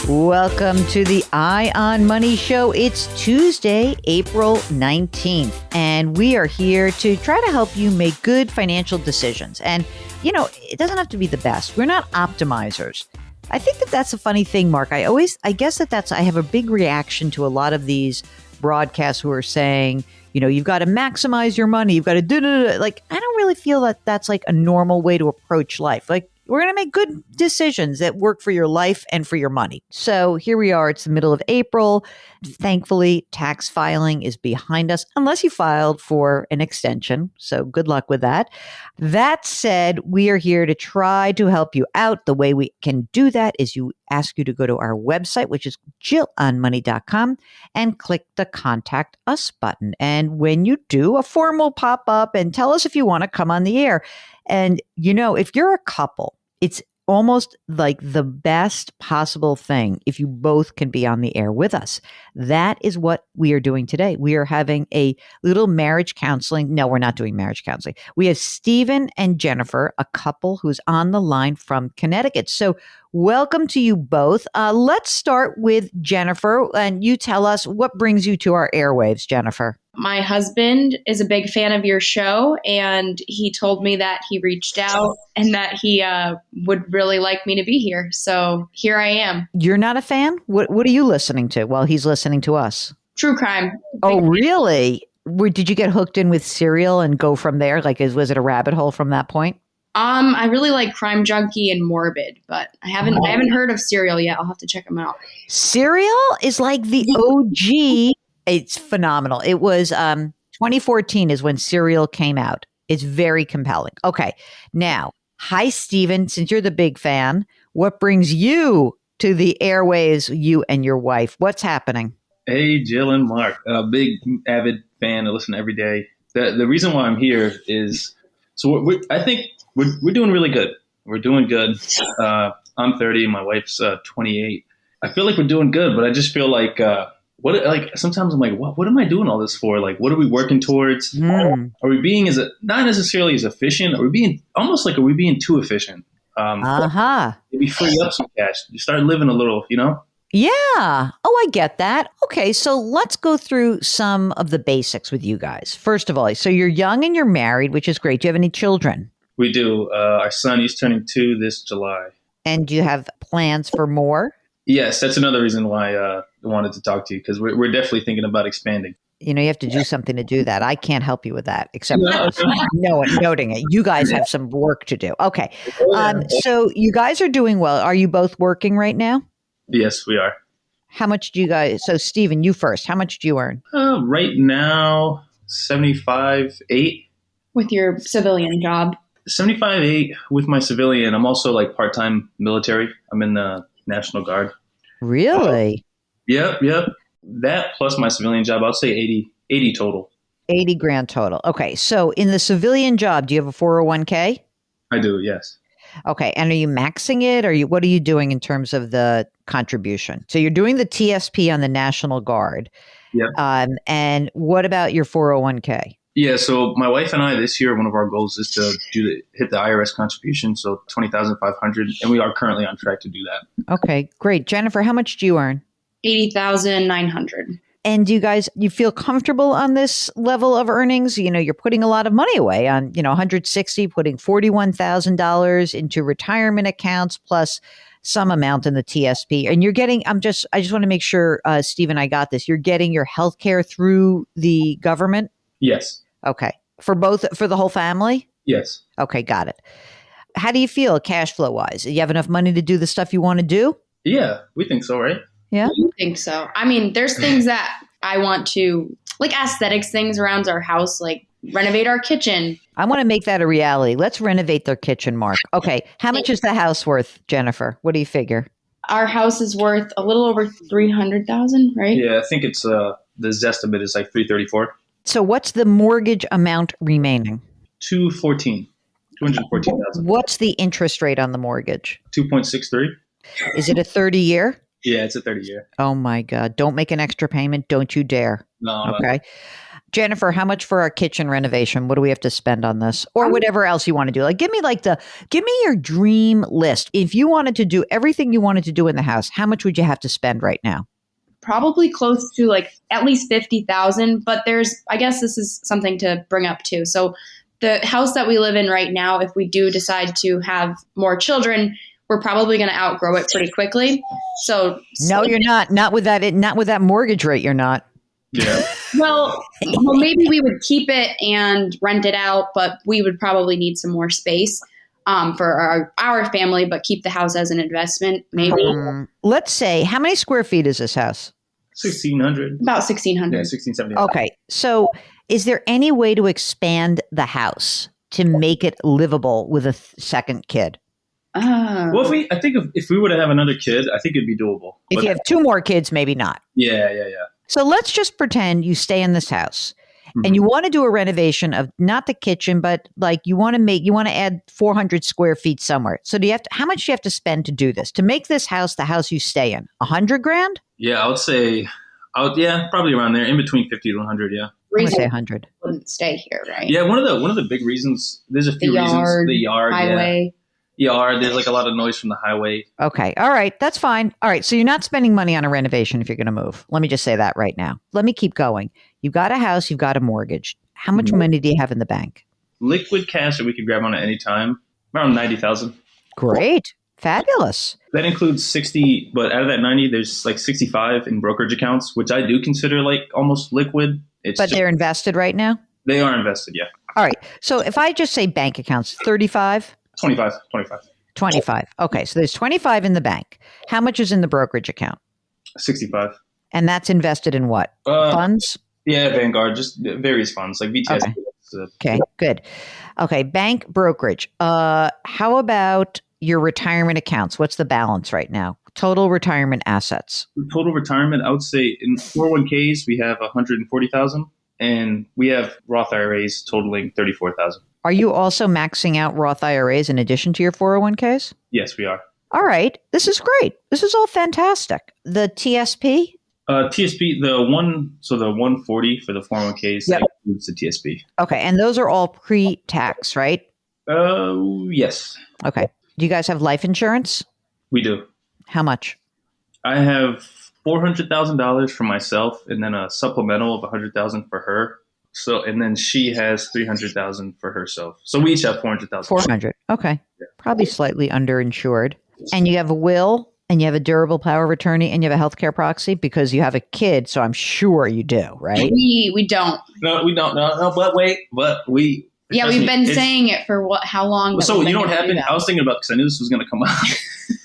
Welcome to the Eye on Money Show. It's Tuesday, April 19th, and we are here to try to help you make good financial decisions. And, you know, it doesn't have to be the best. We're not optimizers. I think that that's a funny thing, Mark. I have a big reaction to a lot of these broadcasts who are saying, you know, you've got to maximize your money. You've got to do. Like, I don't really feel that that's like a normal way to approach life. Like, we're going to make good decisions that work for your life and for your money. So here we are. It's the middle of April. Thankfully, tax filing is behind us, unless you filed for an extension. So good luck with that. That said, we are here to try to help you out. The way we can do that is ask you to go to our website, which is jillonmoney.com, and click the Contact Us button. And when you do, a form will pop up and tell us if you want to come on the air. And, you know, if you're a couple, it's almost like the best possible thing if you both can be on the air with us. That is what we are doing today. We are having a little marriage counseling. No, we're not doing marriage counseling. We have Stephen and Jennifer, a couple who's on the line from Connecticut. So welcome to you both. Let's start with Jennifer, and you tell us what brings you to our airwaves, Jennifer. My husband is a big fan of your show, and he told me that he reached out and that he would really like me to be here. So here I am. You're not a fan? What are you listening to while he's listening to us? True crime. Oh, really? Did you get hooked in with Serial and go from there? Like, was it a rabbit hole from that point? I really like Crime Junkie and Morbid, but I haven't heard of Serial yet. I'll have to check them out. Serial is like the OG. It's phenomenal. It was 2014 is when Serial came out. It's very compelling. Okay. Now, hi, Stephen. Since you're the big fan, what brings you to the airways, you and your wife? What's happening? Hey, Jill and Mark. A big, avid fan. I listen every day. The reason why I'm here is, I think we're doing really good. We're doing good. I'm 30. My wife's 28. I feel like we're doing good, but I just feel like, sometimes I'm like, what am I doing all this for? Like, what are we working towards? Are we being not necessarily as efficient? Are we being too efficient? Maybe free up some cash. You start living a little, you know? Yeah. Oh, I get that. Okay. So let's go through some of the basics with you guys. First of all, so you're young and you're married, which is great. Do you have any children? We do. Our son, he's turning 2 this July. And do you have plans for more? Yes, that's another reason why I wanted to talk to you, because we're definitely thinking about expanding. You know, you have to do something to do that. I can't help you with that, except noting it. You guys have some work to do. Okay. So you guys are doing well. Are you both working right now? Yes, we are. How much do you guys? So, Stephen, you first. How much do you earn? Right now, 75.8. With your civilian job? 75.8 with my civilian. I'm also like part-time military. I'm in the National Guard. Really? Yep. That plus my civilian job, I'll say 80 total. 80 grand total. Okay. So in the civilian job, do you have a 401k? I do, yes. Okay. And are you maxing it, or what are you doing in terms of the contribution? So you're doing the TSP on the National Guard. Yep. And what about your 401k? Yeah, so my wife and I this year, one of our goals is to hit the IRS contribution, so $20,500, and we are currently on track to do that. Okay, great. Jennifer, how much do you earn? $80,900. And you feel comfortable on this level of earnings? You know, you're putting a lot of money away on, 160, putting $41,000 into retirement accounts plus some amount in the TSP. And you're getting, I just want to make sure, Stephen, I got this. You're getting your health care through the government? Yes. Okay. For the whole family? Yes. Okay, got it. How do you feel cash flow wise? You have enough money to do the stuff you want to do? Yeah, we think so, right? Yeah. I think so. I mean, there's things that I want to, like aesthetics things around our house, like renovate our kitchen. I want to make that a reality. Let's renovate their kitchen, Mark. Okay. How much is the house worth, Jennifer? What do you figure? Our house is worth a little over $300,000, right? Yeah, I think it's the Zestimate is like $334. So what's the mortgage amount remaining? $214,000. What's the interest rate on the mortgage? 2.63. Is it a 30-year? Yeah, it's a 30-year. Oh my God. Don't make an extra payment. Don't you dare. No. Okay. Jennifer, how much for our kitchen renovation? What do we have to spend on this? Or whatever else you want to do? Like, give me your dream list. If you wanted to do everything you wanted to do in the house, how much would you have to spend right now? Probably close to like at least 50,000, but I guess this is something to bring up too. So the house that we live in right now, if we do decide to have more children, we're probably going to outgrow it pretty quickly. So no, you're not. Not with that mortgage rate. You're not. Yeah. Well, maybe we would keep it and rent it out, but we would probably need some more space for our family, but keep the house as an investment. Maybe. Let's say, how many square feet is this house? 1,600. About 1,600. Yeah, 1,670. Okay. So is there any way to expand the house to make it livable with a second kid? Well, I think if we were to have another kid, I think it'd be doable. If you have two more kids, maybe not. Yeah. So let's just pretend you stay in this house and you want to do a renovation of not the kitchen, but like you want to add 400 square feet somewhere. So how much do you have to spend to do this? To make this house the house you stay in? $100,000? Yeah, I would say, probably around there, in between 50 to 100. Yeah. I'm gonna say 100. Wouldn't stay here, right? Yeah, one of the big reasons. There's a few reasons. The yard, highway. Yeah. There's like a lot of noise from the highway. Okay. All right. That's fine. All right. So you're not spending money on a renovation if you're going to move. Let me just say that right now. Let me keep going. You've got a house. You've got a mortgage. How much money do you have in the bank? Liquid cash that we could grab on at any time. Around 90,000. Great. Fabulous. That includes 60, but out of that 90, there's like 65 in brokerage accounts, which I do consider like almost liquid. But they're invested right now? They are invested, yeah. All right. So if I just say bank accounts, 35? 25. 25. Okay. So there's 25 in the bank. How much is in the brokerage account? 65. And that's invested in what? Funds? Yeah, Vanguard, just various funds like VTS. Okay, good. Okay, bank brokerage. How about your retirement accounts? What's the balance right now? Total retirement assets. Total retirement, I would say in 401ks, we have 140,000 and we have Roth IRAs totaling 34,000. Are you also maxing out Roth IRAs in addition to your 401ks? Yes, we are. All right. This is great. This is all fantastic. The TSP? TSP, the 140 for the 401ks, that includes the TSP. Okay. And those are all pre-tax, right? Yes. Okay. Do you guys have life insurance? We do. How much? I have $400,000 for myself and then a supplemental of $100,000 for her. So, and then she has $300,000 for herself. So we each have $400,000. 400. Okay. Yeah. Probably slightly underinsured. And you have a will and you have a durable power of attorney and you have a healthcare proxy because you have a kid. So I'm sure you do, right? We don't. No, we don't. No, but we. Yeah, we've been saying it for how long? So you know what happened? I was thinking about because I knew this was going to come out.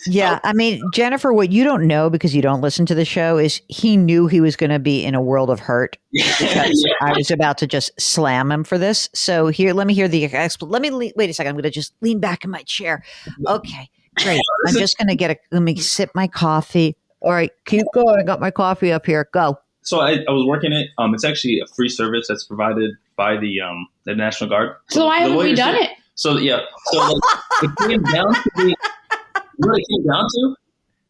Yeah, I mean, Jennifer, what you don't know because you don't listen to the show is he knew he was going to be in a world of hurt. Because I was about to just slam him for this. So here, let me hear the wait a second. I'm going to just lean back in my chair. Okay, great. I'm just going to let me sip my coffee. All right, keep going. I got my coffee up here. Go. So I was working it. It's actually a free service that's provided by the National Guard. So why haven't we done it? So yeah. So like, it came down to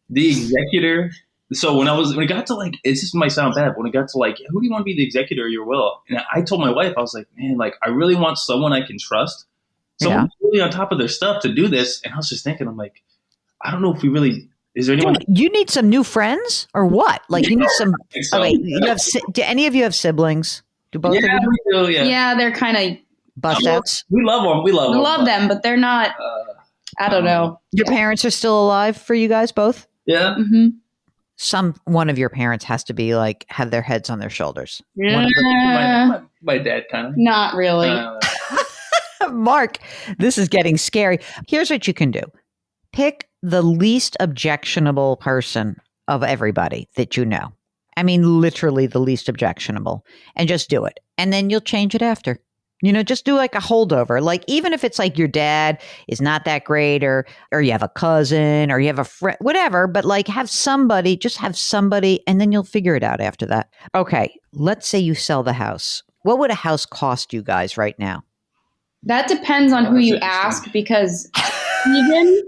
the executor. So when it got to like, it just might sound bad, but when it got to like, who do you want to be the executor of your will? And I told my wife, I was like, man, like I really want someone I can trust, someone who's really on top of their stuff to do this. And I was just thinking, I'm like, I don't know if we really. Is there anyone? You need some new friends or what? Like you need some. So. Okay, do any of you have siblings? Do both of you? We do, yeah. Yeah, they're kind of bust outs. We love them. We love them, but they're not. I don't know. Your parents are still alive for you guys both? Yeah. Mm-hmm. One of your parents has to be like have their heads on their shoulders. My dad kind of. Not really. Mark, this is getting scary. Here's what you can do. Pick the least objectionable person of everybody that you know. I mean, literally the least objectionable, and just do it. And then you'll change it after. Just do like a holdover. Like even if it's like your dad is not that great or you have a cousin or you have a friend, whatever, but like just have somebody and then you'll figure it out after that. Okay. Let's say you sell the house. What would a house cost you guys right now? That depends on who you ask because Stephen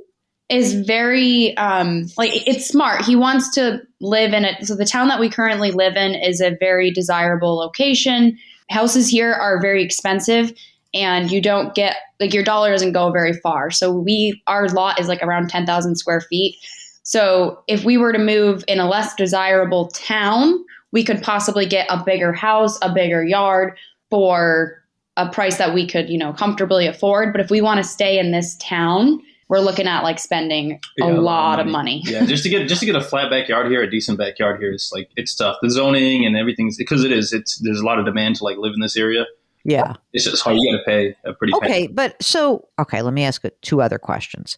is very, it's smart. He wants to live in it. So the town that we currently live in is a very desirable location. houses here are very expensive and you don't get, like, your dollar doesn't go very far. So our lot is like around 10,000 square feet. So if we were to move in a less desirable town, we could possibly get a bigger house, a bigger yard for a price that we could, comfortably afford. But if we want to stay in this town, we're looking at like spending a lot of money. Yeah, just to get a flat backyard here, a decent backyard here is like, it's tough. The zoning and everything's, because there's a lot of demand to like live in this area. Yeah. It's just hard. You got to pay a pretty Okay, let me ask two other questions.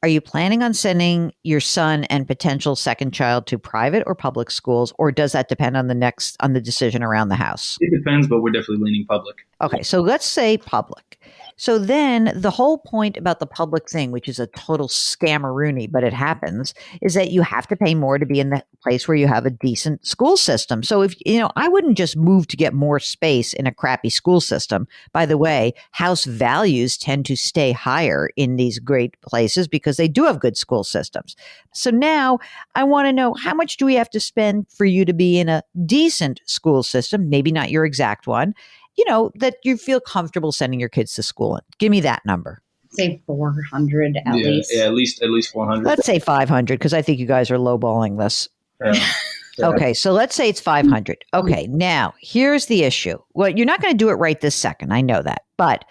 Are you planning on sending your son and potential second child to private or public schools, or does that depend on the decision around the house? It depends, but we're definitely leaning public. Okay, so let's say public. So then the whole point about the public thing, which is a total scammeroonie, but it happens, is that you have to pay more to be in the place where you have a decent school system. So if, I wouldn't just move to get more space in a crappy school system. By the way, house values tend to stay higher in these great places because they do have good school systems. So now I want to know, how much do we have to spend for you to be in a decent school system? Maybe not your exact one. That you feel comfortable sending your kids to school in. Give me that number. Say 400 at least. Yeah, at least 400. Let's say 500 because I think you guys are lowballing this. Yeah. Okay, so let's say it's 500. Okay, now here's the issue. Well, you're not going to do it right this second. I know that. But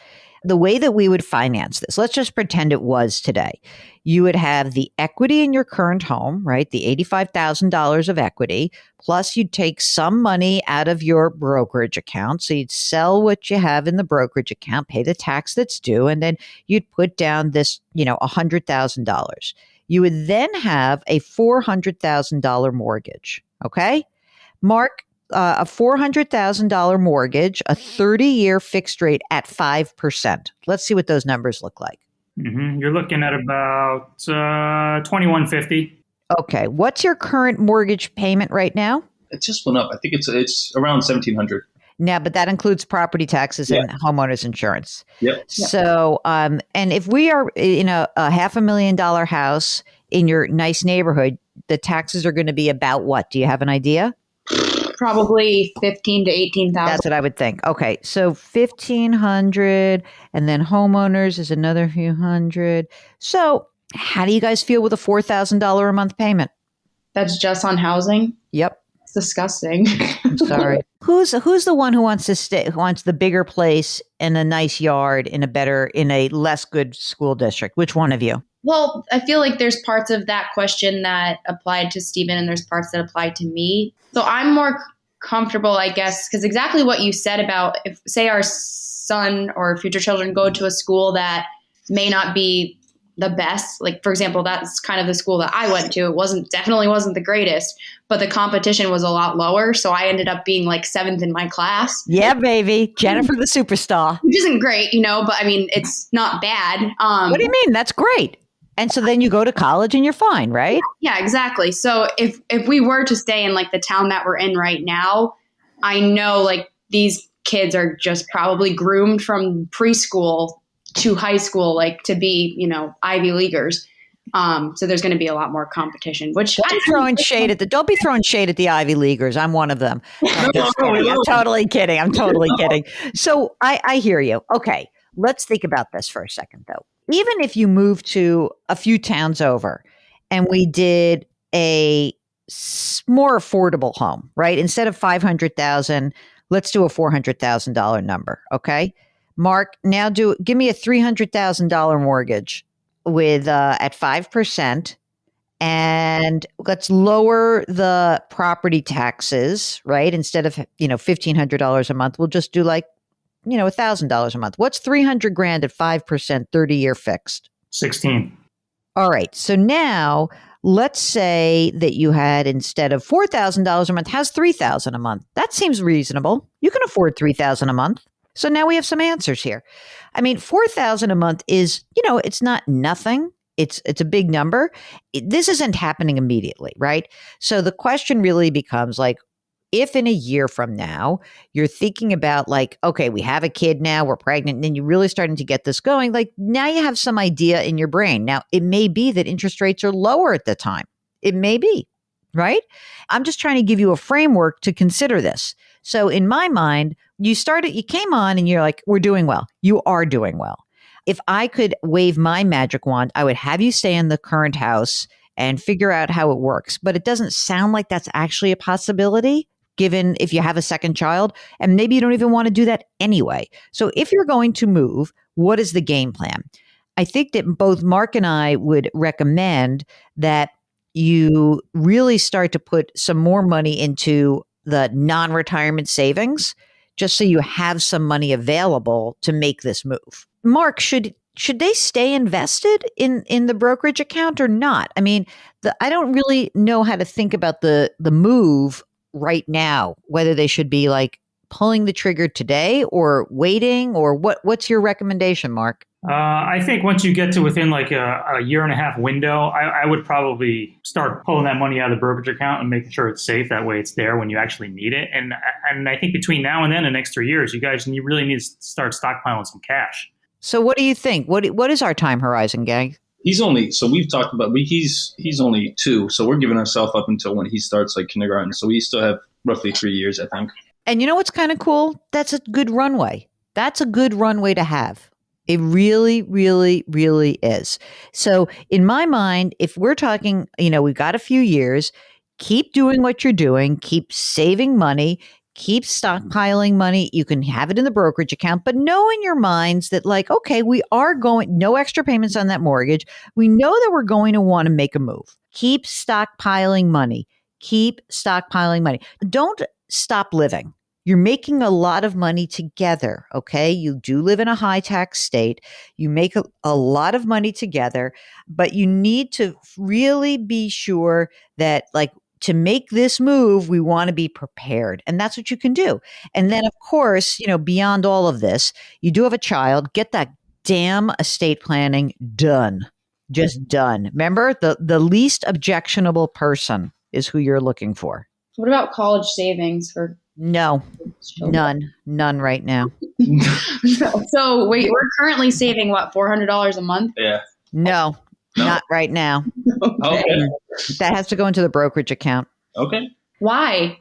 the way that we would finance this, let's just pretend it was today. You would have the equity in your current home, right? The $85,000 of equity, plus you'd take some money out of your brokerage account. So you'd sell what you have in the brokerage account, pay the tax that's due, and then you'd put down this, $100,000. You would then have a $400,000 mortgage, okay? Mark, a $400,000 mortgage, a 30-year fixed rate at 5%. Let's see what those numbers look like. Mm-hmm. You're looking at about $2,150. Okay. What's your current mortgage payment right now? It just went up. I think it's around $1,700. Now, but that includes property taxes and homeowners insurance. Yep. So, and if we are in a $500,000 house in your nice neighborhood, the taxes are going to be about what? Do you have an idea? Probably 15 to 18,000. That's what I would think. Okay, so 1,500, and then homeowners is another few hundred. So, how do you guys feel with a $4,000 a month payment? That's just on housing? Yep. It's disgusting. I'm sorry. Who's the one who wants to stay? Who wants the bigger place and a nice yard in a less good school district? Which one of you? Well, I feel like there's parts of that question that applied to Stephen and there's parts that apply to me. So I'm more comfortable, I guess, because exactly what you said about, if, say, our son or future children go to a school that may not be the best. Like, for example, that's kind of the school that I went to. It definitely wasn't the greatest, but the competition was a lot lower. So I ended up being like 7th in my class. Yeah, baby. Jennifer the superstar. Which isn't great, but I mean, it's not bad. What do you mean? That's great. And so then you go to college and you're fine, right? Yeah, exactly. So if we were to stay in like the town that we're in right now, I know like these kids are just probably groomed from preschool to high school, like to be, Ivy Leaguers. So there's going to be a lot more competition, which don't be throwing shade at the Ivy Leaguers. I'm one of them. I'm totally kidding. I'm totally kidding. So I hear you. Okay. Let's think about this for a second though. Even if you move to a few towns over and we did a more affordable home, right? Instead of 500,000, let's do a $400,000 number. Okay. Mark, now give me a $300,000 mortgage with, at 5%. And let's lower the property taxes, right? Instead of, $1,500 a month, we'll just do like, $1,000 a month. What's $300,000 at 5%, 30-year fixed? 16. All right. So now let's say that you had, instead of $4,000 a month, has $3,000 a month. That seems reasonable. You can afford $3,000 a month. So now we have some answers here. I mean, $4,000 a month is, it's not nothing. It's a big number. This isn't happening immediately, right? So the question really becomes like, if in a year from now, you're thinking about like, okay, we have a kid now, we're pregnant, and then you're really starting to get this going, like now you have some idea in your brain. Now, it may be that interest rates are lower at the time. It may be, right? I'm just trying to give you a framework to consider this. So in my mind, you came on and you're like, we're doing well. You are doing well. If I could wave my magic wand, I would have you stay in the current house and figure out how it works. But it doesn't sound like that's actually a possibility, given if you have a second child, and maybe you don't even want to do that anyway. So if you're going to move, what is the game plan? I think that both Mark and I would recommend that you really start to put some more money into the non-retirement savings, just so you have some money available to make this move. Mark, should they stay invested in the brokerage account or not? I mean, I don't really know how to think about the move right now, whether they should be like pulling the trigger today or waiting, or what's your recommendation, Mark? I think once you get to within like a year and a half window, I would probably start pulling that money out of the brokerage account and making sure it's safe. That way it's there when you actually need it. And I think between now and then, the next 3 years, you really need to start stockpiling some cash. So what do you think? What is our time horizon, gang? He's only, so we've talked about, he's only 2. So we're giving ourselves up until when he starts like kindergarten. So we still have roughly 3 years, I think. And you know what's kind of cool? That's a good runway. That's a good runway to have. It really, really, really is. So in my mind, if we're talking, we've got a few years, keep doing what you're doing, keep saving money, keep stockpiling money. You can have it in the brokerage account, but know in your minds that like, okay, we are going, no extra payments on that mortgage. We know that we're going to want to make a move. Keep stockpiling money. Keep stockpiling money. Don't stop living. You're making a lot of money together, okay? You do live in a high tax state. You make a lot of money together, but you need to really be sure that like to make this move, we want to be prepared. And that's what you can do. And then of course, beyond all of this, you do have a child, get that damn estate planning done. Just done. Remember, the least objectionable person is who you're looking for. What about college savings for No, none right now. So wait, we're currently saving what, $400 a month? Yeah. No, not right now. Okay. That has to go into the brokerage account. Okay. Why?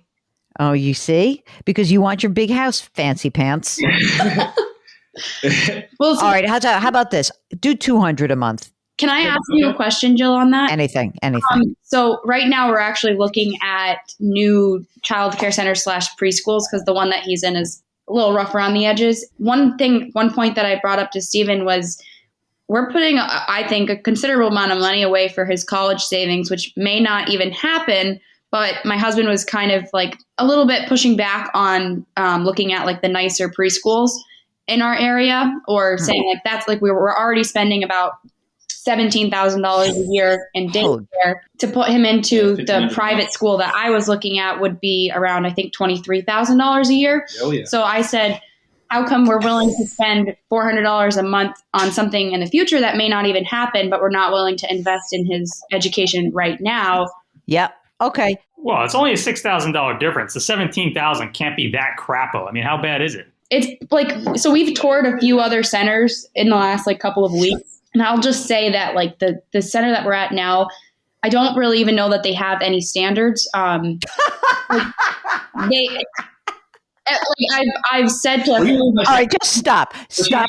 Oh, you see? Because you want your big house, fancy pants. Well, so All right, how about this? Do 200 a month. can I ask you a question, Jill, on that? Anything. So right now we're actually looking at new child care centers / preschools because the one that he's in is a little rough around the edges. One point that I brought up to Stephen was we're putting, I think, a considerable amount of money away for his college savings, which may not even happen. But my husband was kind of like a little bit pushing back on looking at like the nicer preschools in our area, or saying like that's like we're already spending about $17,000 a year in daycare. To put him into the private school that I was looking at would be around, I think, $23,000 a year. Oh, yeah. So I said, how come we're willing to spend $400 a month on something in the future that may not even happen, but we're not willing to invest in his education right now? Yep. Okay. Well, it's only a $6,000 difference. The $17,000 can't be that crapo. I mean, how bad is it? It's like, so we've toured a few other centers in the last like couple of weeks. And I'll just say that like the center that we're at now, I don't really even know that they have any standards. I've said to all right, just stop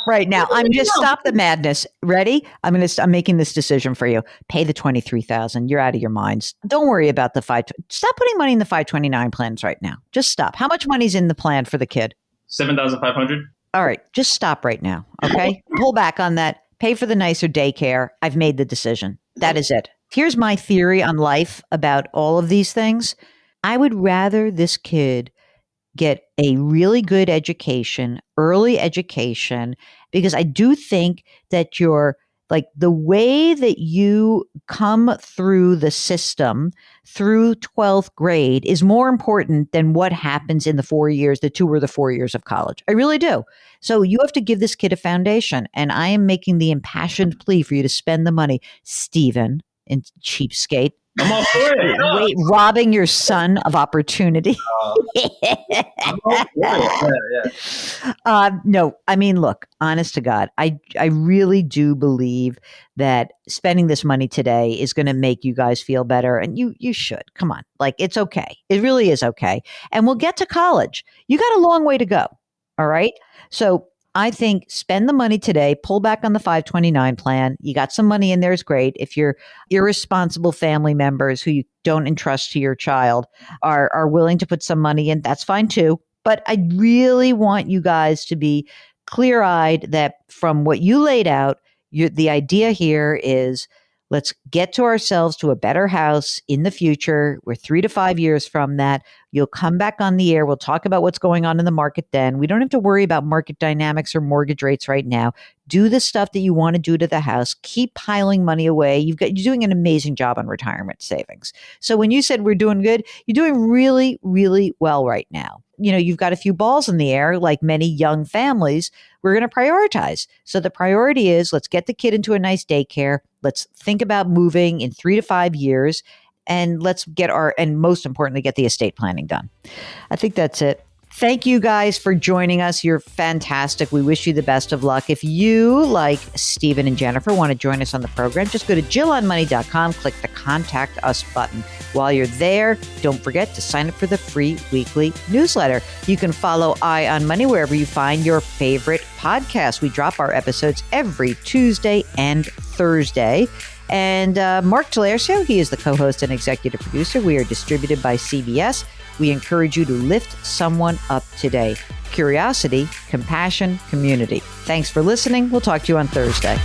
right now. Stop the madness. Ready? I'm making this decision for you. Pay the $23,000. You're out of your minds. Don't worry about the stop putting money in the 529 plans right now. Just stop. How much money's in the plan for the kid? $7,500. All right, just stop right now. Okay, pull back on that. Pay for the nicer daycare. I've made the decision. That is it. Here's my theory on life about all of these things. I would rather this kid get a really good education, early education, because I do think that the way that you come through the system through 12th grade is more important than what happens in the 4 years, the 2 or the 4 years of college. I really do. So you have to give this kid a foundation. And I am making the impassioned plea for you to spend the money. Stephen, and cheapskate, I'm all for it. Wait, robbing your son of opportunity. I'm all for it. Yeah. No, I mean, look, honest to God, I really do believe that spending this money today is going to make you guys feel better. And you should. Come on. Like, it's okay. It really is okay. And we'll get to college. You got a long way to go. All right. So I think spend the money today, pull back on the 529 plan. You got some money in there is great. If your irresponsible family members who you don't entrust to your child are willing to put some money in, that's fine too. But I really want you guys to be clear-eyed that from what you laid out, the idea here is let's get to ourselves to a better house in the future. We're 3 to 5 years from that. You'll come back on the air. We'll talk about what's going on in the market then. We don't have to worry about market dynamics or mortgage rates right now. Do the stuff that you want to do to the house. Keep piling money away. You're doing an amazing job on retirement savings. So when you said we're doing good, you're doing really, really well right now. You know, you've got a few balls in the air, like many young families. We're going to prioritize. So the priority is let's get the kid into a nice daycare. Let's think about moving in 3 to 5 years. And let's get and most importantly, get the estate planning done. I think that's it. Thank you guys for joining us. You're fantastic. We wish you the best of luck. If you, like Stephen and Jennifer, want to join us on the program, just go to JillOnMoney.com, click the Contact Us button. While you're there, don't forget to sign up for the free weekly newsletter. You can follow Eye on Money wherever you find your favorite podcast. We drop our episodes every Tuesday and Thursday. And Mark Talercio, he is the co-host and executive producer. We are distributed by CBS. We encourage you to lift someone up today. Curiosity, compassion, community. Thanks for listening. We'll talk to you on Thursday.